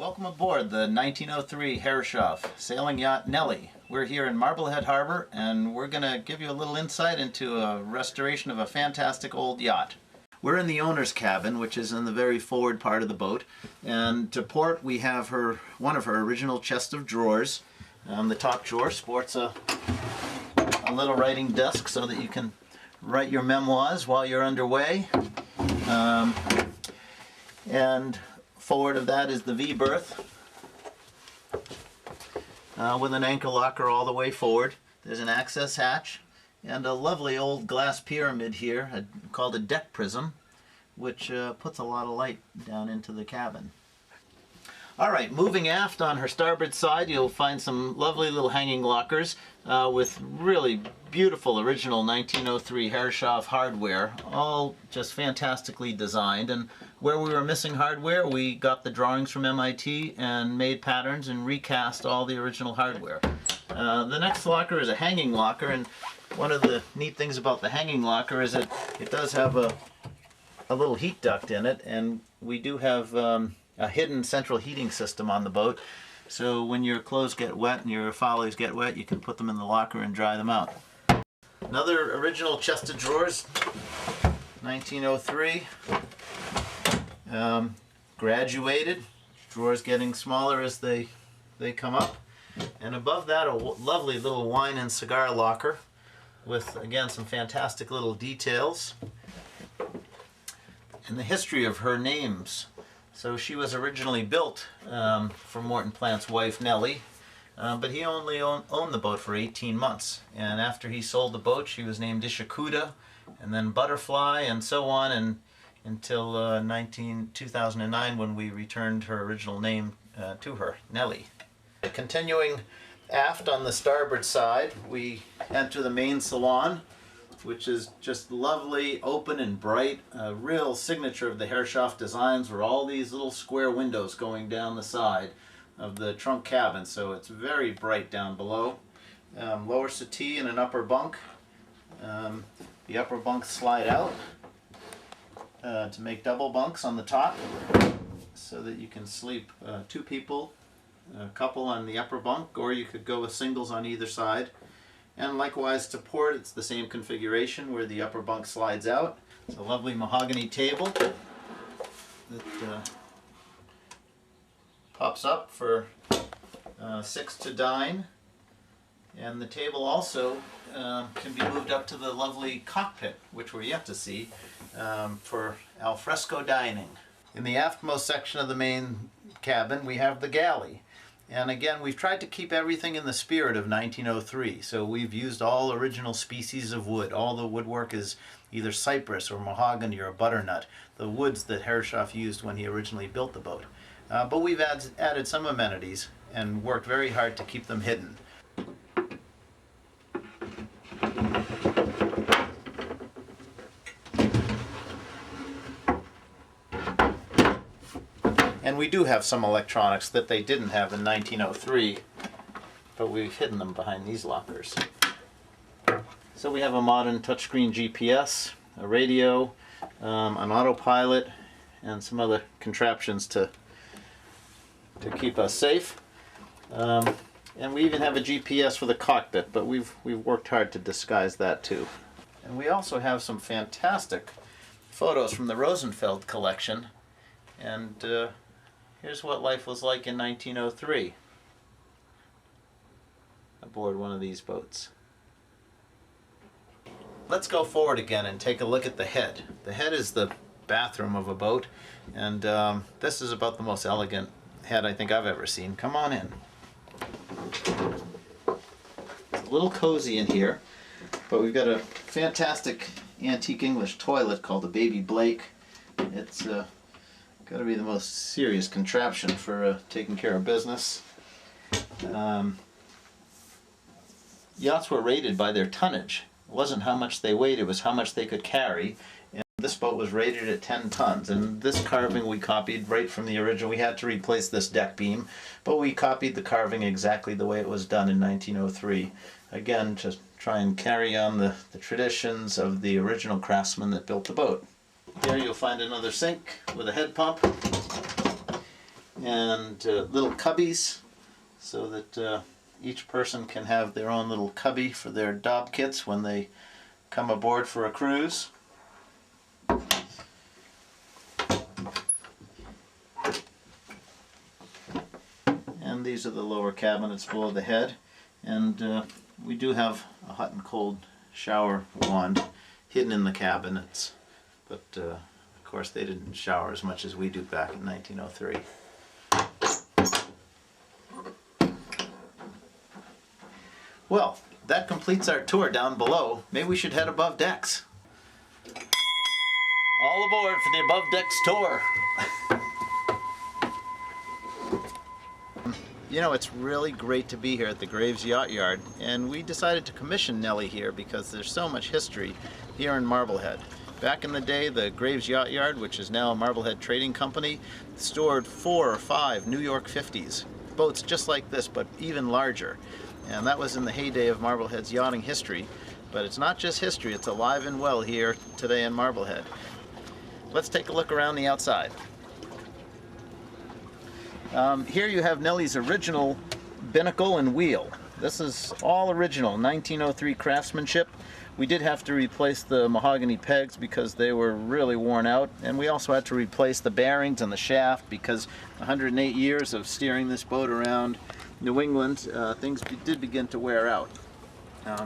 Welcome aboard the 1903 Herreshoff sailing yacht Nellie. We're here in Marblehead Harbor and we're going to give you a little insight into a restoration of a fantastic old yacht. We're in the owner's cabin, which is in the very forward part of the boat, and to port we have one of her original chest of drawers. The top drawer sports a little writing desk so that you can write your memoirs while you're underway. And forward of that is the V berth with an anchor locker all the way forward. There's an access hatch and a lovely old glass pyramid here called a deck prism, which puts a lot of light down into the cabin. Alright, moving aft on her starboard side, you'll find some lovely little hanging lockers with really beautiful original 1903 Herreshoff hardware, all just fantastically designed. And where we were missing hardware, we got the drawings from MIT and made patterns and recast all the original hardware. The next locker is a hanging locker, and one of the neat things about the hanging locker is that it does have a little heat duct in it, and we do have a hidden central heating system on the boat, so when your clothes get wet and your follies get wet, you can put them in the locker and dry them out. Another original chest of drawers, 1903, graduated, drawers getting smaller as they come up, and above that a lovely little wine and cigar locker with, again, some fantastic little details. And the history of her names. So she was originally built for Morton Plant's wife, Nellie, but he only owned the boat for 18 months. And after he sold the boat, she was named Ishakuda, and then Butterfly, and so on, and until 2009, when we returned her original name to her, Nellie. Continuing aft on the starboard side, we enter the main salon, which is just lovely, open and bright. A real signature of the Herreshoff designs were all these little square windows going down the side of the trunk cabin, so it's very bright down below. Lower settee and an upper bunk. The upper bunks slide out to make double bunks on the top, so that you can sleep two people, a couple on the upper bunk, or you could go with singles on either side. And likewise to port, it's the same configuration where the upper bunk slides out. It's a lovely mahogany table that pops up for 6 to dine. And the table also can be moved up to the lovely cockpit, which we're yet to see, for al fresco dining. In the aftmost section of the main cabin, we have the galley. And again, we've tried to keep everything in the spirit of 1903. So we've used all original species of wood. All the woodwork is either cypress or mahogany or butternut, the woods that Herreshoff used when he originally built the boat. But we've added some amenities and worked very hard to keep them hidden. And we do have some electronics that they didn't have in 1903, but we've hidden them behind these lockers. So we have a modern touchscreen GPS, a radio, an autopilot, and some other contraptions to keep us safe. And we even have a GPS for the cockpit, but we've worked hard to disguise that too. And we also have some fantastic photos from the Rosenfeld collection, and here's what life was like in 1903 aboard one of these boats. Let's go forward again and take a look at the head. The head is the bathroom of a boat, and this is about the most elegant head I think I've ever seen. Come on in. It's a little cozy in here, but we've got a fantastic antique English toilet called the Baby Blake. It's got to be the most serious contraption for taking care of business. Yachts were rated by their tonnage. It wasn't how much they weighed, it was how much they could carry. And this boat was rated at 10 tons. And this carving we copied right from the original. We had to replace this deck beam, but we copied the carving exactly the way it was done in 1903. Again, just try and carry on the traditions of the original craftsman that built the boat. Here you'll find another sink with a head pump. and little cubbies so that each person can have their own little cubby for their dob kits when they come aboard for a cruise. And these are the lower cabinets below the head, and we do have a hot and cold shower wand hidden in the cabinets, but of course they didn't shower as much as we do back in 1903. Well, that completes our tour down below. Maybe we should head above decks. All aboard for the above decks tour. You know, it's really great to be here at the Graves Yacht Yard, and we decided to commission Nellie here because there's so much history here in Marblehead. Back in the day, the Graves Yacht Yard, which is now a Marblehead Trading Company, stored 4 or 5 New York 50s, boats just like this but even larger. And that was in the heyday of Marblehead's yachting history. But it's not just history, it's alive and well here today in Marblehead. Let's take a look around the outside. Here you have Nellie's original binnacle and wheel. This is all original, 1903 craftsmanship. We did have to replace the mahogany pegs because they were really worn out, and we also had to replace the bearings and the shaft because 108 years of steering this boat around New England, things did begin to wear out.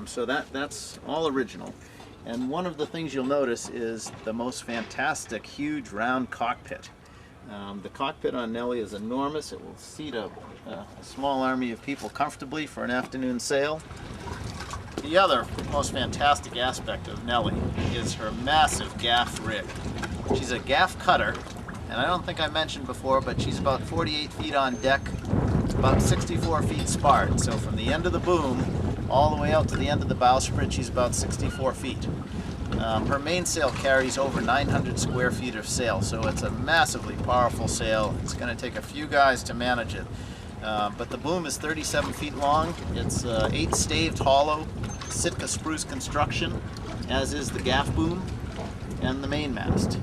So that's all original. And one of the things you'll notice is the most fantastic, huge, round cockpit. The cockpit on Nellie is enormous. It will seat a small army of people comfortably for an afternoon sail. The other most fantastic aspect of Nellie is her massive gaff rig. She's a gaff cutter, and I don't think I mentioned before, but she's about 48 feet on deck, about 64 feet sparred. So from the end of the boom all the way out to the end of the bowsprit, she's about 64 feet. Her mainsail carries over 900 square feet of sail, so it's a massively powerful sail. It's going to take a few guys to manage it. But the boom is 37 feet long. It's 8-staved hollow Sitka spruce construction, as is the gaff boom and the mainmast.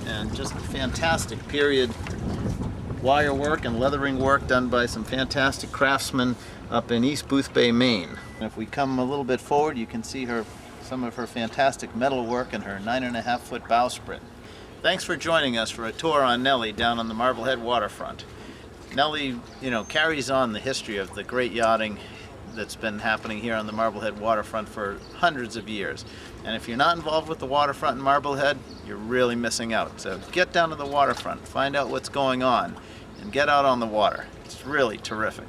And just fantastic period wire work and leathering work done by some fantastic craftsmen up in East Boothbay, Maine. And if we come a little bit forward, you can see some of her fantastic metal work and her 9.5-foot bowsprit. Thanks for joining us for a tour on Nellie down on the Marblehead waterfront. Nellie, carries on the history of the great yachting that's been happening here on the Marblehead waterfront for hundreds of years. And if you're not involved with the waterfront in Marblehead, you're really missing out. So get down to the waterfront, find out what's going on, and get out on the water. It's really terrific.